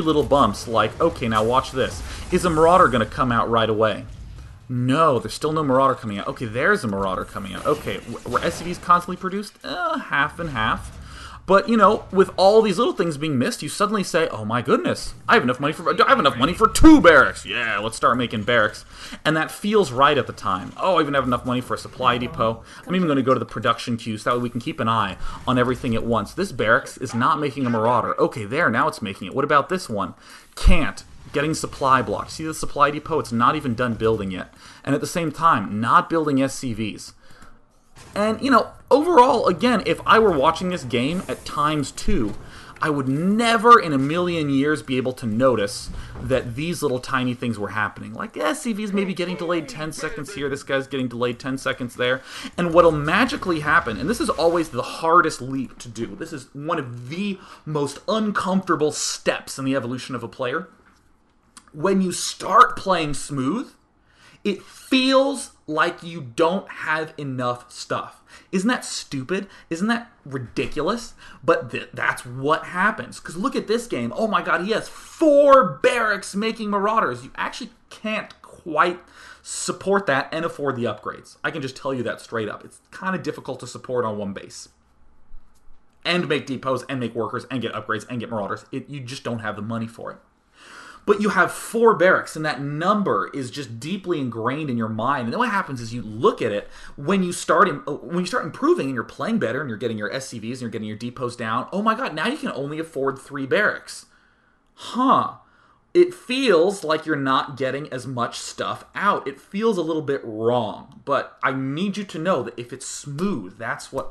little bumps like, okay, now watch this. Is a Marauder going to come out right away? No, there's still no Marauder coming out. Okay, there's a Marauder coming out. Okay, were SCVs constantly produced? Half and half. But, you know, with all these little things being missed, you suddenly say, oh my goodness, I have enough money for 2 barracks. Yeah, let's start making barracks. And that feels right at the time. Oh, I even have enough money for a supply depot. I'm even going to go to the production queue so that way we can keep an eye on everything at once. This barracks is not making a Marauder. Okay, there, now it's making it. What about this one? Can't. Getting supply blocked. See the supply depot? It's not even done building yet. And at the same time, not building SCVs. And, you know, overall, again, if I were watching this game at ×2, I would never in a million years be able to notice that these little tiny things were happening. Like, SCV's maybe getting delayed 10 seconds here, this guy's getting delayed 10 seconds there. And what'll magically happen, and this is always the hardest leap to do, this is one of the most uncomfortable steps in the evolution of a player. When you start playing smooth, it feels like you don't have enough stuff. Isn't that stupid? Isn't that ridiculous? But that's what happens. Because look at this game. Oh my god, he has 4 barracks making Marauders. You actually can't quite support that and afford the upgrades. I can just tell you that straight up. It's kind of difficult to support on one base. And make depots, and make workers, and get upgrades, and get Marauders. You just don't have the money for it. But you have 4 barracks, and that number is just deeply ingrained in your mind. And then what happens is you look at it when you start improving and you're playing better and you're getting your SCVs and you're getting your depots down. Oh my god, now you can only afford 3 barracks. Huh. It feels like you're not getting as much stuff out. It feels a little bit wrong. But I need you to know that if it's smooth, that's when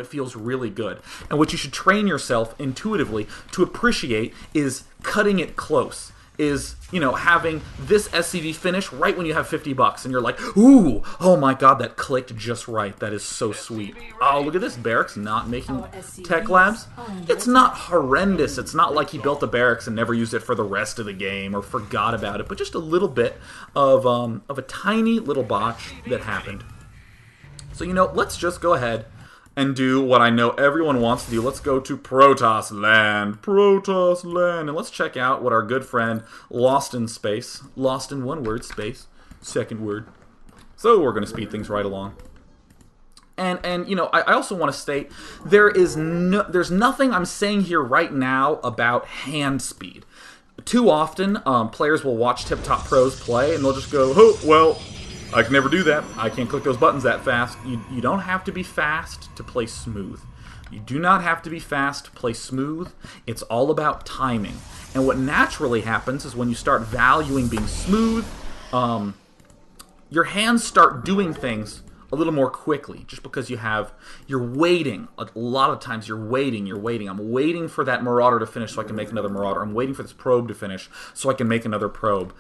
it feels really good. And what you should train yourself intuitively to appreciate is cutting it close. Is, you know, having this SCV finish right when you have $50 and you're like, ooh, oh my god, that clicked just right. That is so sweet. Oh, look at this barracks not making tech labs. It's not horrendous. It's not like he built a barracks and never used it for the rest of the game or forgot about it, but just a little bit of a tiny little botch that happened. So, you know, let's just go ahead and do what I know everyone wants to do. Let's go to Protoss Land. Protoss Land. And let's check out what our good friend Lost in Space. Lost in one word, space. Second word. So we're going to speed things right along. And you know, I also want to state, there's nothing I'm saying here right now about hand speed. Too often, players will watch Tip Top Pros play, and they'll just go, oh, well, I can never do that. I can't click those buttons that fast. You don't have to be fast to play smooth. You do not have to be fast to play smooth. It's all about timing. And what naturally happens is when you start valuing being smooth, your hands start doing things a little more quickly, just because you're waiting. A lot of times you're waiting. I'm waiting for that Marauder to finish so I can make another Marauder. I'm waiting for this probe to finish so I can make another probe.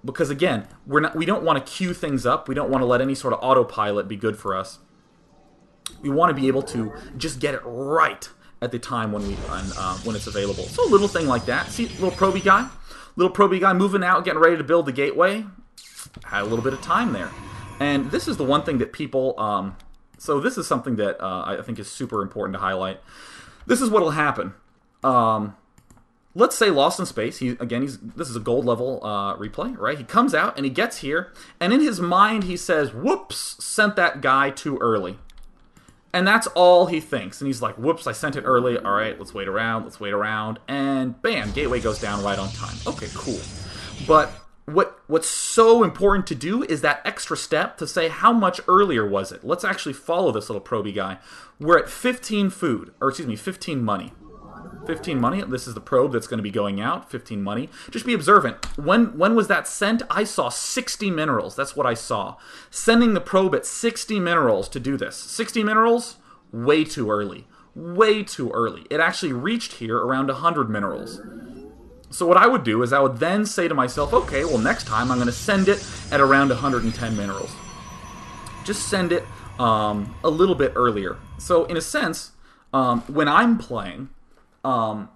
Because again, we don't want to queue things up. We don't want to let any sort of autopilot be good for us. We want to be able to just get it right at the time when it's available. So a little thing like that. See, little probey guy moving out, getting ready to build the gateway. Had a little bit of time there. And this is the one thing that people, so this is something that I think is super important to highlight. This is what will happen. Let's say Lost in Space, this is a gold level replay, right? He comes out and he gets here, and in his mind he says, whoops, sent that guy too early. And that's all he thinks. And he's like, whoops, I sent it early. All right, let's wait around. And bam, gateway goes down right on time. Okay, cool. But what's so important to do is that extra step to say how much earlier was it. Let's actually follow this little probey guy. We're at 15 money. 15 money. This is the probe that's going to be going out. 15 money. Just be observant. When was that sent? I saw 60 minerals. That's what I saw. Sending the probe at 60 minerals to do this. 60 minerals? Way too early. Way too early. It actually reached here around 100 minerals. So what I would do is I would then say to myself, okay, well next time I'm going to send it at around 110 minerals. Just send it a little bit earlier. So in a sense, when I'm playing, I'm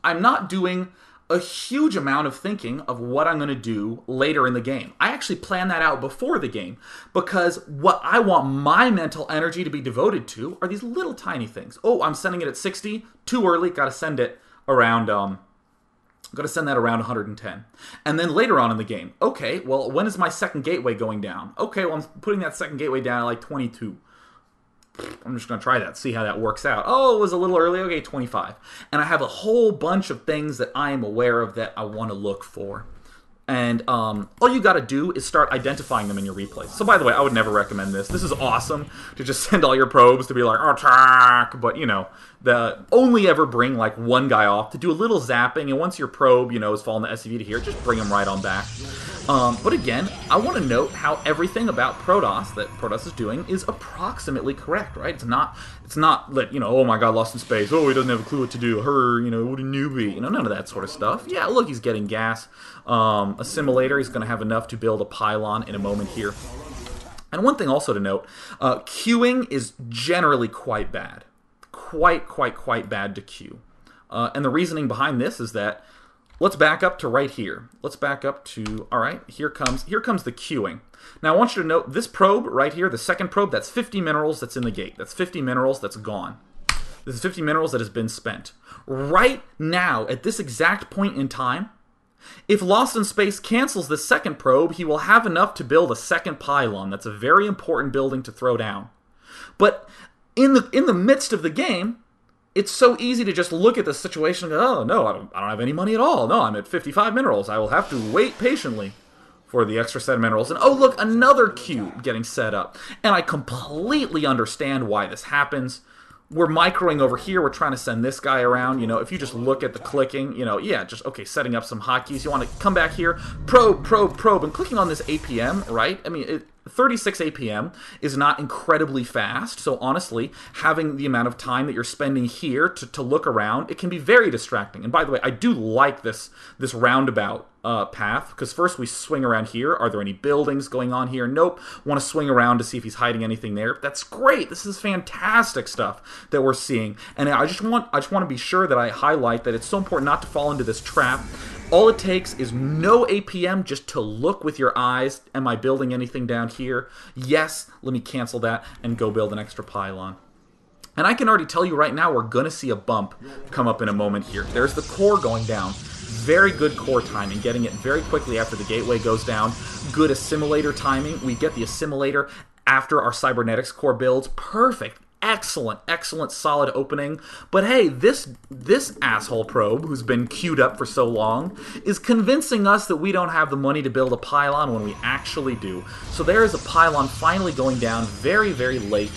not doing a huge amount of thinking of what I'm going to do later in the game. I actually plan that out before the game, because what I want my mental energy to be devoted to are these little tiny things. Oh, I'm sending it at 60, too early, got to send it around I'm going to send that around 110. And then later on in the game, okay, well, when is my second gateway going down? Okay, well, I'm putting that second gateway down at like 22. I'm just going to try that, see how that works out. Oh, it was a little early. Okay, 25. And I have a whole bunch of things that I am aware of that I want to look for. And all you got to do is start identifying them in your replays. So, by the way, I would never recommend this. This is awesome to just send all your probes to be like, attack! But, you know, only ever bring, like, one guy off to do a little zapping. And once your probe, you know, is falling the SCV to here, just bring him right on back. But again, I want to note how everything about Protoss that Protoss is doing is approximately correct, right? It's not that, you know, oh my god, lost in space. Oh, he doesn't have a clue what to do. Her, you know, what a newbie. You know, none of that sort of stuff. Yeah, look, he's getting gas. Assimilator, he's going to have enough to build a pylon in a moment here. And one thing also to note, queuing is generally quite bad. Quite bad to queue. And the reasoning behind this is that, let's back up to right here. Let's back up to, all right, here comes the queuing. Now I want you to note this probe right here, the second probe, that's 50 minerals that's in the gate. That's 50 minerals that's gone. This is 50 minerals that has been spent. Right now, at this exact point in time, if Lost in Space cancels this second probe, he will have enough to build a second pylon. That's a very important building to throw down. But in the midst of the game, it's so easy to just look at the situation and go, oh, no, I don't have any money at all. No, I'm at 55 minerals. I will have to wait patiently for the extra set of minerals. And oh, look, another queue getting set up. And I completely understand why this happens. We're microing over here. We're trying to send this guy around. You know, if you just look at the clicking, you know, yeah, just, okay, setting up some hotkeys. You want to come back here, probe, and clicking on this APM, right? I mean, 36 APM is not incredibly fast, so honestly, having the amount of time that you're spending here to look around, it can be very distracting. And by the way, I do like this roundabout path, because first we swing around here. Are there any buildings going on here? Nope. Want to swing around to see if he's hiding anything there. That's great. This is fantastic stuff that we're seeing. And I just want to be sure that I highlight that it's so important not to fall into this trap. All it takes is no APM, just to look with your eyes. Am I building anything down here? Yes. Let me cancel that and go build an extra pylon. And I can already tell you right now, we're going to see a bump come up in a moment here. There's the core going down. Very good core timing, getting it very quickly after the gateway goes down. Good assimilator timing. We get the assimilator after our cybernetics core builds. Perfect. Excellent, solid opening. But hey, this asshole probe, who's been queued up for so long, is convincing us that we don't have the money to build a pylon when we actually do. So there is a pylon finally going down very late.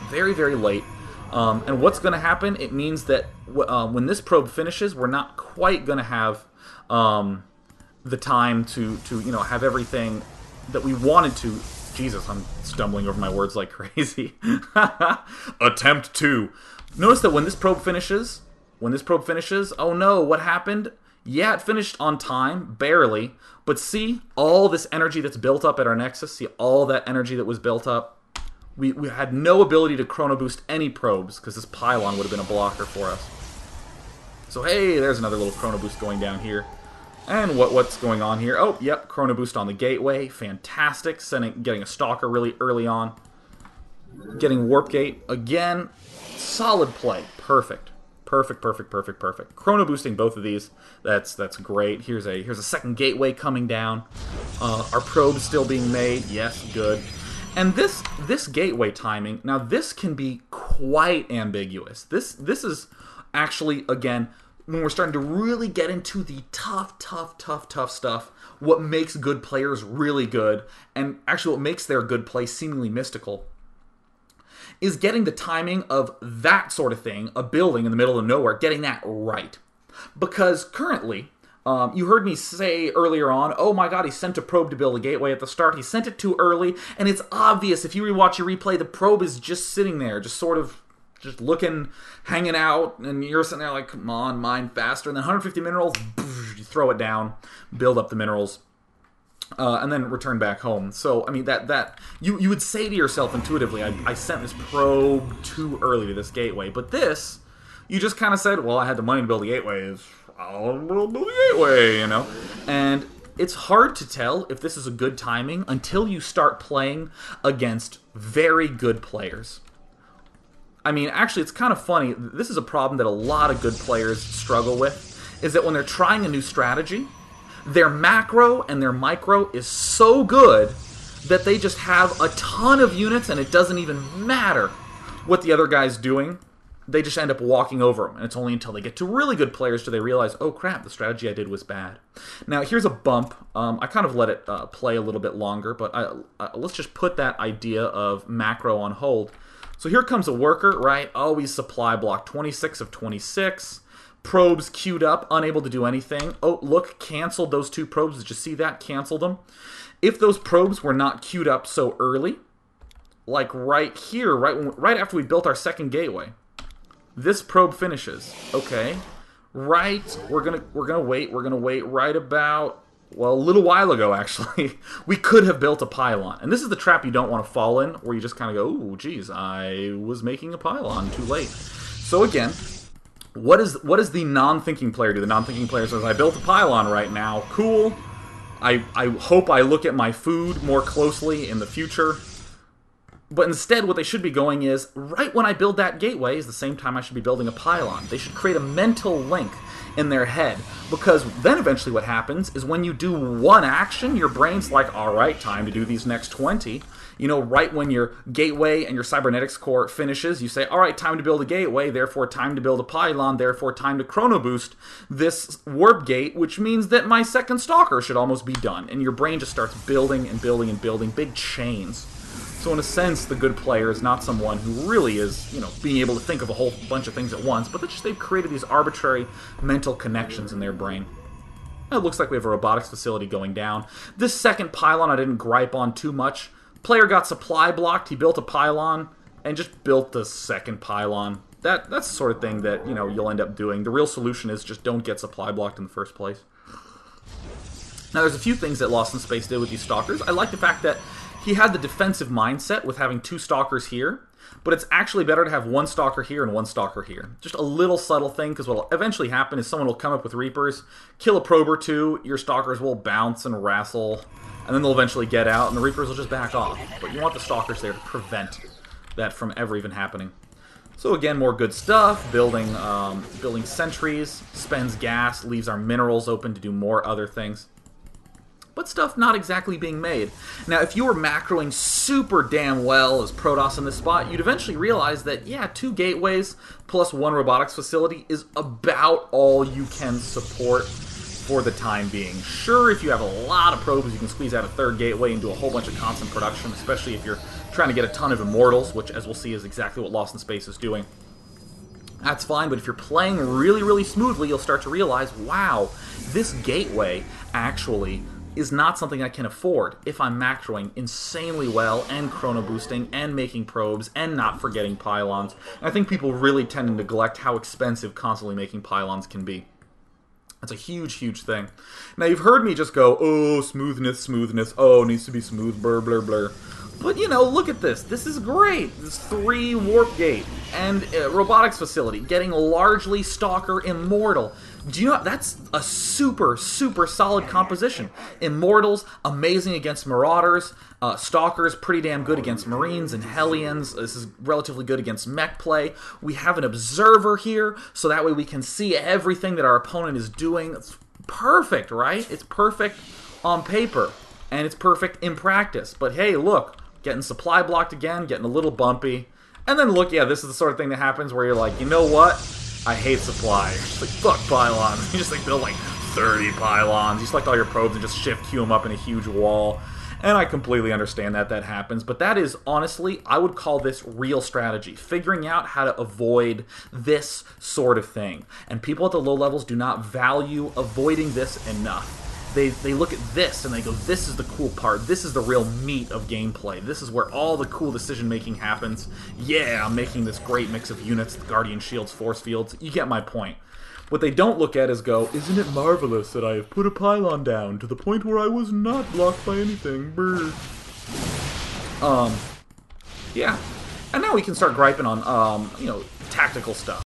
Very late. And what's going to happen? It means that when this probe finishes, we're not quite going to have the time to you know, have everything that we wanted to. Jesus, I'm stumbling over my words like crazy. Attempt 2. Notice that when this probe finishes, oh no, what happened? Yeah, it finished on time, barely. But see all this energy that's built up at our nexus? See all that energy that was built up? We had no ability to chrono boost any probes because this pylon would have been a blocker for us. So hey, there's another little chrono boost going down here. And what's going on here? Oh, yep, chrono boost on the gateway. Fantastic. Getting a stalker really early on. Getting warp gate again. Solid play. Perfect. Chrono boosting both of these. That's great. Here's a second gateway coming down. Our probe's still being made. Yes, good. And this gateway timing, now this can be quite ambiguous. This is actually, again, when we're starting to really get into the tough stuff, what makes good players really good, and actually what makes their good play seemingly mystical, is getting the timing of that sort of thing, a building in the middle of nowhere, getting that right. Because currently, you heard me say earlier on, oh my god, he sent a probe to build a gateway at the start. He sent it too early, and it's obvious. If you rewatch your replay, the probe is just sitting there, just looking, hanging out, and you're sitting there like, come on, mine faster. And then 150 minerals, you throw it down, build up the minerals, and then return back home. So, I mean, you would say to yourself intuitively, I sent this probe too early to this gateway. But this, you just kind of said, well, I had the money to build a gateway, I'll build a gateway, you know? And it's hard to tell if this is a good timing until you start playing against very good players. I mean, actually, it's kind of funny. This is a problem that a lot of good players struggle with, is that when they're trying a new strategy, their macro and their micro is so good that they just have a ton of units and it doesn't even matter what the other guy's doing. They just end up walking over them, and it's only until they get to really good players do they realize, oh crap, the strategy I did was bad. Now, here's a bump. I kind of let it play a little bit longer, but let's just put that idea of macro on hold. So here comes a worker, right? Always supply block, 26 of 26. Probes queued up, unable to do anything. Oh, look, canceled those 2 probes. Did you see that? Canceled them. If those probes were not queued up so early, like right here, right after we built our second gateway, this probe finishes. Okay, right. We're gonna wait right about, well, a little while ago actually. We could have built a pylon, and this is the trap you don't want to fall in, where you just kind of go, "Ooh, geez, I was making a pylon too late." So again, what does the non-thinking player do? The non-thinking player says, "I built a pylon right now. Cool. I hope I look at my food more closely in the future." But instead, what they should be going is, right when I build that gateway is the same time I should be building a pylon. They should create a mental link in their head. Because then eventually what happens is when you do one action, your brain's like, all right, time to do these next 20. You know, right when your gateway and your cybernetics core finishes, you say, all right, time to build a gateway, therefore time to build a pylon, therefore time to chrono boost this warp gate, which means that my second stalker should almost be done. And your brain just starts building and building and building big chains. So in a sense, the good player is not someone who really is, you know, being able to think of a whole bunch of things at once, but they've created these arbitrary mental connections in their brain. It looks like we have a robotics facility going down. This second pylon I didn't gripe on too much. Player got supply blocked, he built a pylon, and just built the second pylon. That's the sort of thing that, you know, you'll end up doing. The real solution is just don't get supply blocked in the first place. Now, there's a few things that Lost in Space did with these stalkers. I like the fact that he had the defensive mindset with having 2 stalkers here, but it's actually better to have 1 stalker here and 1 stalker here. Just a little subtle thing, because what will eventually happen is someone will come up with Reapers, kill a probe or 2, your stalkers will bounce and wrestle, and then they'll eventually get out, and the Reapers will just back off. But you want the stalkers there to prevent that from ever even happening. So again, more good stuff. Building sentries, spends gas, leaves our minerals open to do more other things. But stuff not exactly being made. Now, if you were macroing super damn well as Protoss in this spot, you'd eventually realize that, yeah, 2 gateways plus 1 robotics facility is about all you can support for the time being. Sure, if you have a lot of probes, you can squeeze out a 3rd gateway and do a whole bunch of constant production, especially if you're trying to get a ton of immortals, which, as we'll see, is exactly what Lost in Space is doing. That's fine, but if you're playing really, really smoothly, you'll start to realize, wow, this gateway actually is not something I can afford if I'm macroing insanely well and chrono boosting and making probes and not forgetting pylons. And I think people really tend to neglect how expensive constantly making pylons can be. That's a huge, huge thing. Now, you've heard me just go, oh, smoothness, smoothness, oh, it needs to be smooth, blur, blur, blur. But, you know, look at this. This is great. This 3 warp gate and robotics facility getting largely Stalker Immortal. Do you know, that's a super, super solid composition. Immortals, amazing against Marauders. Stalkers, pretty damn good against Marines and Hellions. This is relatively good against mech play. We have an Observer here, so that way we can see everything that our opponent is doing. It's perfect, right? It's perfect on paper, and it's perfect in practice. But hey, look, getting supply blocked again, getting a little bumpy. And then look, yeah, this is the sort of thing that happens where you're like, you know what? I hate supply. Just like, fuck pylons. You just like build like 30 pylons. You select all your probes and just shift queue them up in a huge wall. And I completely understand that that happens. But that is, honestly, I would call this real strategy. Figuring out how to avoid this sort of thing. And people at the low levels do not value avoiding this enough. They look at this and they go, this is the cool part. This is the real meat of gameplay. This is where all the cool decision making happens. Yeah, I'm making this great mix of units, Guardian Shields, Force Fields. You get my point. What they don't look at is go, isn't it marvelous that I have put a pylon down to the point where I was not blocked by anything? Brr. Yeah. And now we can start griping on, you know, tactical stuff.